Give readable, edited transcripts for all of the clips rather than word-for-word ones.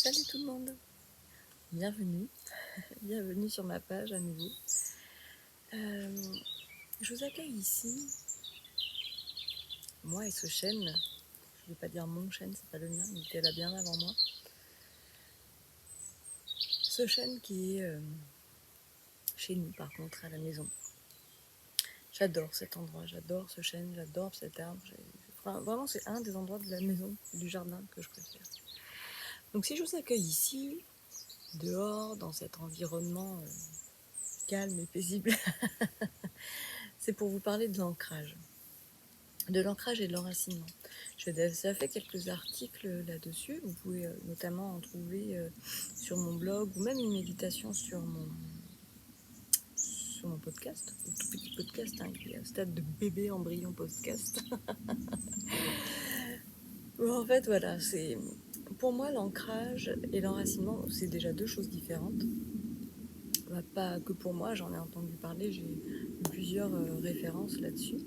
Salut tout le monde, bienvenue, bienvenue sur ma page à nouveau. Je vous accueille ici, moi et ce chêne, je ne vais pas dire mon chêne, c'est pas le mien, il était là bien avant moi. Ce chêne qui est chez nous par contre à la maison. J'adore cet endroit, j'adore ce chêne, j'adore cet arbre. Enfin, vraiment c'est un des endroits de la maison, du jardin que je préfère. Donc si je vous accueille ici, dehors, dans cet environnement calme et paisible, c'est pour vous parler de l'ancrage et de l'enracinement. J'ai déjà fait quelques articles là-dessus. Vous pouvez notamment en trouver sur mon blog ou même une méditation sur mon podcast, un tout petit podcast, qui est à stade de bébé embryon podcast. En fait, voilà, c'est pour moi l'ancrage et l'enracinement, c'est déjà deux choses différentes. Pas que pour moi, j'en ai entendu parler, j'ai eu plusieurs références là-dessus.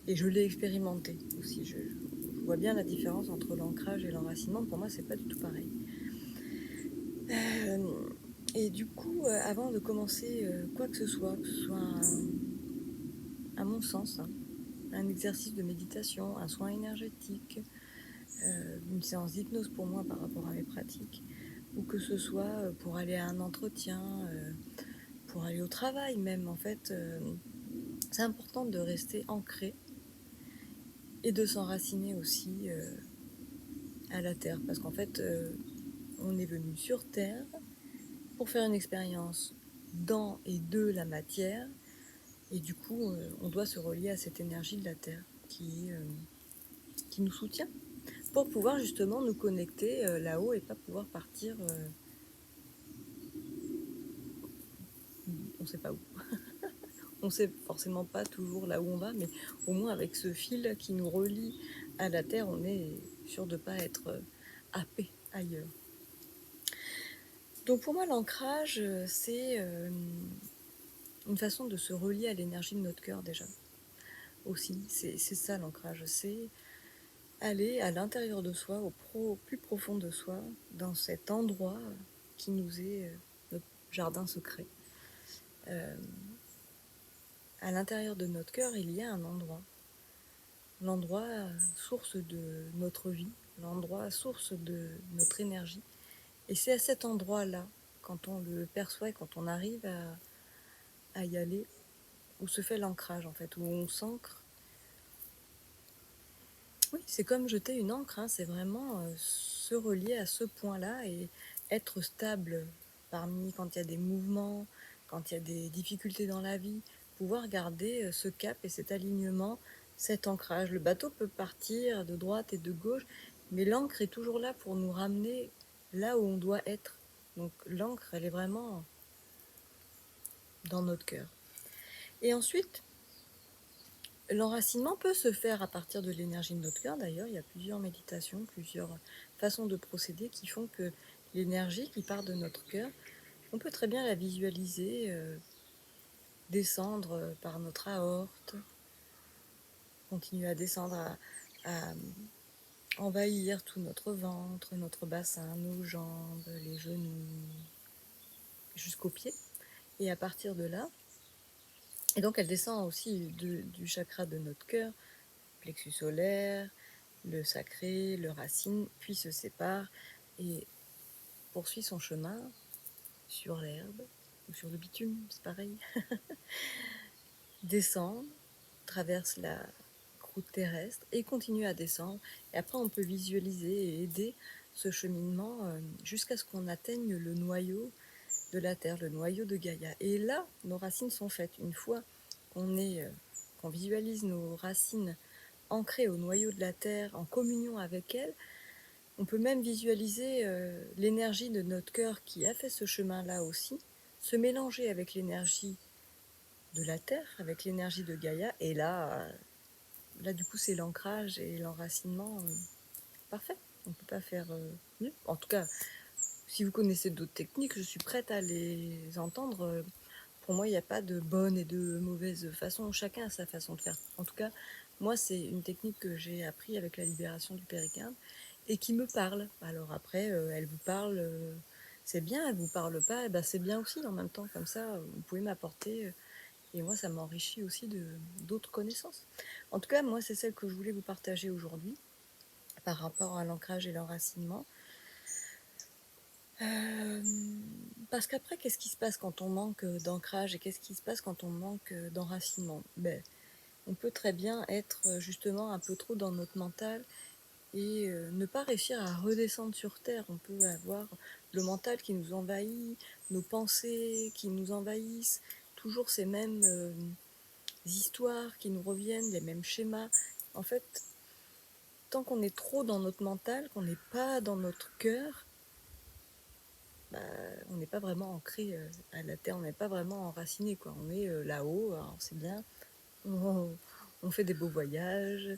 Et je l'ai expérimenté aussi. Je vois bien la différence entre l'ancrage et l'enracinement. Pour moi, c'est pas du tout pareil. Et du coup, avant de commencer quoi que ce soit à mon sens, un exercice de méditation, un soin énergétique, une séance d'hypnose pour moi par rapport à mes pratiques, ou que ce soit pour aller à un entretien, pour aller au travail même, en fait, c'est important de rester ancré et de s'enraciner aussi à la terre, parce qu'en fait, on est venu sur terre pour faire une expérience dans et de la matière, et du coup, on doit se relier à cette énergie de la terre qui nous soutient, pour pouvoir justement nous connecter là-haut et pas pouvoir partir, on sait pas où. On sait forcément pas toujours là où on va, mais au moins avec ce fil qui nous relie à la terre, on est sûr de ne pas être happé ailleurs. Donc pour moi, l'ancrage, c'est une façon de se relier à l'énergie de notre cœur déjà. Aussi, c'est ça l'ancrage, c'est aller à l'intérieur de soi, au plus profond de soi, dans cet endroit qui nous est notre jardin secret. À l'intérieur de notre cœur, il y a un endroit. L'endroit source de notre vie, l'endroit source de notre énergie. Et c'est à cet endroit-là, quand on le perçoit, quand on arrive à y aller, où se fait l'ancrage en fait, où on s'ancre. Oui, c'est comme jeter une encre, c'est vraiment se relier à ce point-là et être stable quand il y a des mouvements, quand il y a des difficultés dans la vie, pouvoir garder ce cap et cet alignement, cet ancrage. Le bateau peut partir de droite et de gauche, mais l'encre est toujours là pour nous ramener là où on doit être. Donc l'encre, elle est vraiment dans notre cœur. Et ensuite, l'enracinement peut se faire à partir de l'énergie de notre cœur. D'ailleurs, il y a plusieurs méditations, plusieurs façons de procéder qui font que l'énergie qui part de notre cœur, on peut très bien la visualiser descendre par notre aorte, continuer à descendre, à envahir tout notre ventre, notre bassin, nos jambes, les genoux, jusqu'aux pieds. Et à partir de là, et donc elle descend aussi du chakra de notre cœur, plexus solaire, le sacré, le racine, puis se sépare et poursuit son chemin sur l'herbe ou sur le bitume, c'est pareil. Descend, traverse la croûte terrestre et continue à descendre. Et après, on peut visualiser et aider ce cheminement jusqu'à ce qu'on atteigne le noyau de la Terre, le noyau de Gaïa. Et là, nos racines sont faites. Une fois qu'on visualise nos racines ancrées au noyau de la Terre, en communion avec elle, on peut même visualiser l'énergie de notre cœur qui a fait ce chemin-là aussi, se mélanger avec l'énergie de la Terre, avec l'énergie de Gaïa. Et là du coup, c'est l'ancrage et l'enracinement parfait. On ne peut pas faire mieux. En tout cas, si vous connaissez d'autres techniques, je suis prête à les entendre. Pour moi, il n'y a pas de bonne et de mauvaise façon. Chacun a sa façon de faire. En tout cas, moi, c'est une technique que j'ai appris avec la libération du péricarde et qui me parle. Alors après, elle vous parle, c'est bien, elle vous parle pas, et ben c'est bien aussi en même temps, comme ça, vous pouvez m'apporter, et moi ça m'enrichit aussi d'autres connaissances. En tout cas, moi c'est celle que je voulais vous partager aujourd'hui, par rapport à l'ancrage et l'enracinement. Parce qu'après, qu'est-ce qui se passe quand on manque d'ancrage et qu'est-ce qui se passe quand on manque d'enracinement? On peut très bien être justement un peu trop dans notre mental et ne pas réussir à redescendre sur terre. On peut avoir le mental qui nous envahit, nos pensées qui nous envahissent, toujours ces mêmes histoires qui nous reviennent, les mêmes schémas. En fait, tant qu'on est trop dans notre mental, qu'on n'est pas dans notre cœur, on n'est pas vraiment ancré à la terre, on n'est pas vraiment enraciné, quoi. On est là-haut, alors c'est bien, on fait des beaux voyages,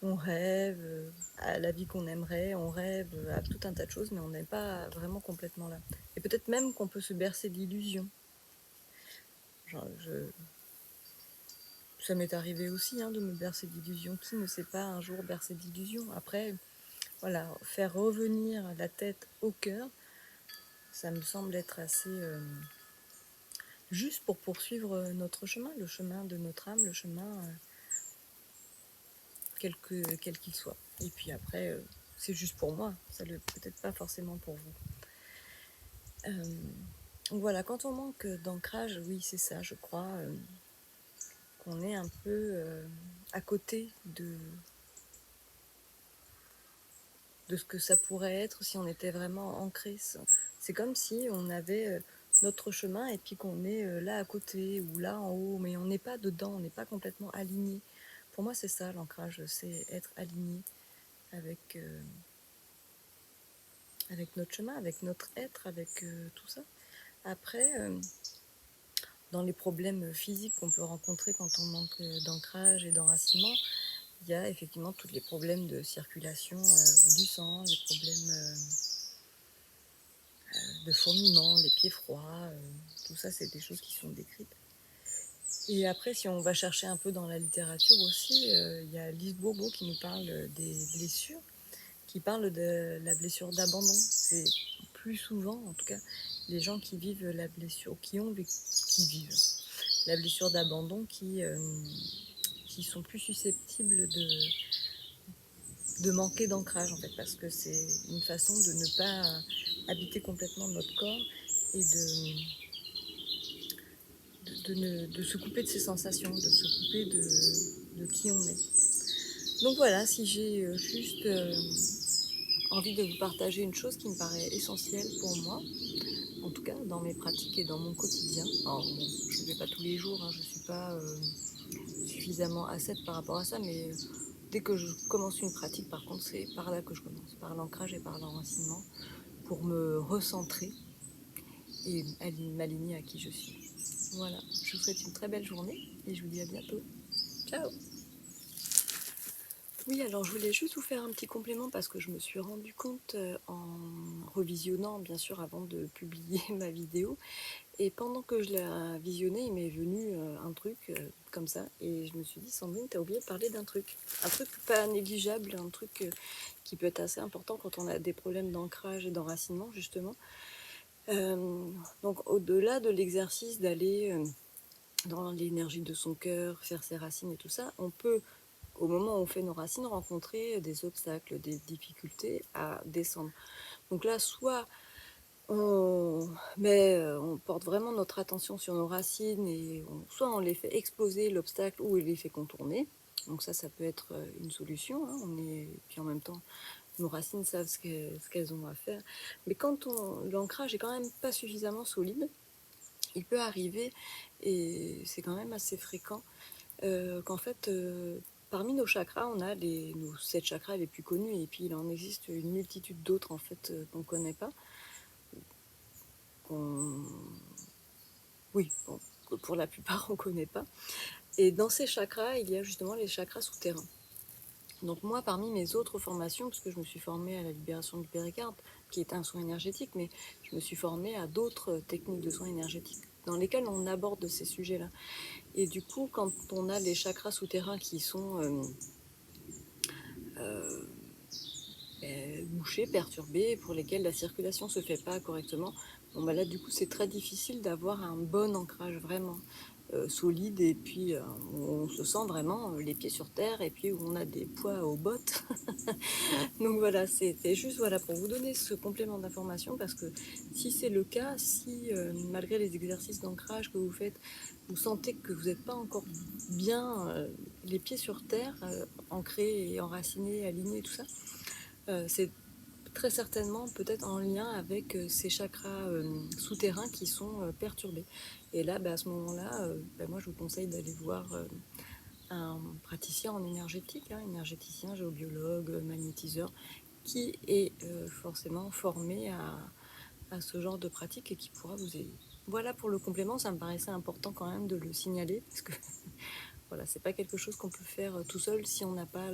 on rêve à la vie qu'on aimerait, on rêve à tout un tas de choses, mais on n'est pas vraiment complètement là. Et peut-être même qu'on peut se bercer d'illusions. Ça m'est arrivé aussi de me bercer d'illusions. Qui ne s'est pas un jour bercé d'illusions? Après, voilà, faire revenir la tête au cœur, ça me semble être assez juste pour poursuivre notre chemin, le chemin de notre âme, le chemin quel qu'il soit. Et puis après, c'est juste pour moi, ça ne l'est peut-être pas forcément pour vous. Donc voilà, quand on manque d'ancrage, oui, c'est ça, je crois, qu'on est un peu à côté de ce que ça pourrait être si on était vraiment ancré. C'est comme si on avait notre chemin et puis qu'on est là à côté ou là en haut, mais on n'est pas dedans, on n'est pas complètement aligné. Pour moi, c'est ça l'ancrage, c'est être aligné avec, avec notre chemin, avec notre être, avec tout ça. Après, dans les problèmes physiques qu'on peut rencontrer quand on manque d'ancrage et d'enracinement, il y a effectivement tous les problèmes de circulation du sang, les problèmes de fourmillement, les pieds froids, tout ça c'est des choses qui sont décrites. Et après, si on va chercher un peu dans la littérature aussi, il y a Lise Bourbeau qui nous parle des blessures, qui parle de la blessure d'abandon. C'est plus souvent, en tout cas, les gens qui vivent la blessure, qui vivent la blessure d'abandon, qui sont plus susceptibles de manquer d'ancrage, en fait, parce que c'est une façon de ne pas habiter complètement notre corps et de se couper de ses sensations, de se couper de qui on est. Donc voilà, si j'ai juste envie de vous partager une chose qui me paraît essentielle pour moi, en tout cas dans mes pratiques et dans mon quotidien. Alors bon, je ne le fais pas tous les jours, je ne suis pas suffisamment ascète par rapport à ça, mais dès que je commence une pratique, par contre, c'est par là que je commence, par l'ancrage et par l'enracinement, pour me recentrer et m'aligner à qui je suis. Voilà, je vous souhaite une très belle journée et je vous dis à bientôt. Ciao! Oui, alors je voulais juste vous faire un petit complément parce que je me suis rendu compte en revisionnant, bien sûr, avant de publier ma vidéo. Et pendant que je la visionnais, il m'est venu un truc comme ça. Et je me suis dit, Sandrine, t'as oublié de parler d'un truc. Un truc pas négligeable, un truc qui peut être assez important quand on a des problèmes d'ancrage et d'enracinement, justement. Donc au-delà de l'exercice d'aller dans l'énergie de son cœur, faire ses racines et tout ça, on peut, au moment où on fait nos racines, rencontrer des obstacles, des difficultés à descendre. Donc là, soit on porte vraiment notre attention sur nos racines et soit on les fait exploser l'obstacle ou on les fait contourner. Donc ça peut être une solution. Puis en même temps, nos racines savent ce qu'elles ont à faire. Mais quand l'ancrage est quand même pas suffisamment solide, il peut arriver, et c'est quand même assez fréquent, qu'en fait, parmi nos chakras, on a nos 7 chakras les plus connus, et puis il en existe une multitude d'autres en fait qu'on ne connaît pas. Oui, bon, pour la plupart on ne connaît pas. Et dans ces chakras, il y a justement les chakras souterrains. Donc moi, parmi mes autres formations, parce que je me suis formée à la libération du péricarde, qui est un soin énergétique, mais je me suis formée à d'autres techniques de soins énergétiques dans lesquelles on aborde ces sujets-là. Et du coup, quand on a les chakras souterrains qui sont bouchés, perturbés, pour lesquels la circulation se fait pas correctement. Bon, bah là, du coup, c'est très difficile d'avoir un bon ancrage vraiment solide, et puis où on se sent vraiment les pieds sur terre, et puis où on a des poids aux bottes. Donc voilà, c'était juste voilà, pour vous donner ce complément d'information, parce que si c'est le cas, si malgré les exercices d'ancrage que vous faites, vous sentez que vous n'êtes pas encore bien les pieds sur terre, ancrés et enracinés, alignés, tout ça, c'est très certainement peut-être en lien avec ces chakras souterrains qui sont perturbés. Et là, bah, à ce moment-là, bah, moi je vous conseille d'aller voir un praticien en énergétique, hein, énergéticien, géobiologue, magnétiseur, qui est forcément formé à ce genre de pratique et qui pourra vous aider. Voilà pour le complément, ça me paraissait important quand même de le signaler, parce que voilà, c'est pas quelque chose qu'on peut faire tout seul si on n'a pas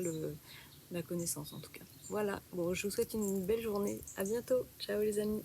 la connaissance en tout cas. Voilà, bon, je vous souhaite une belle journée, à bientôt, ciao les amis.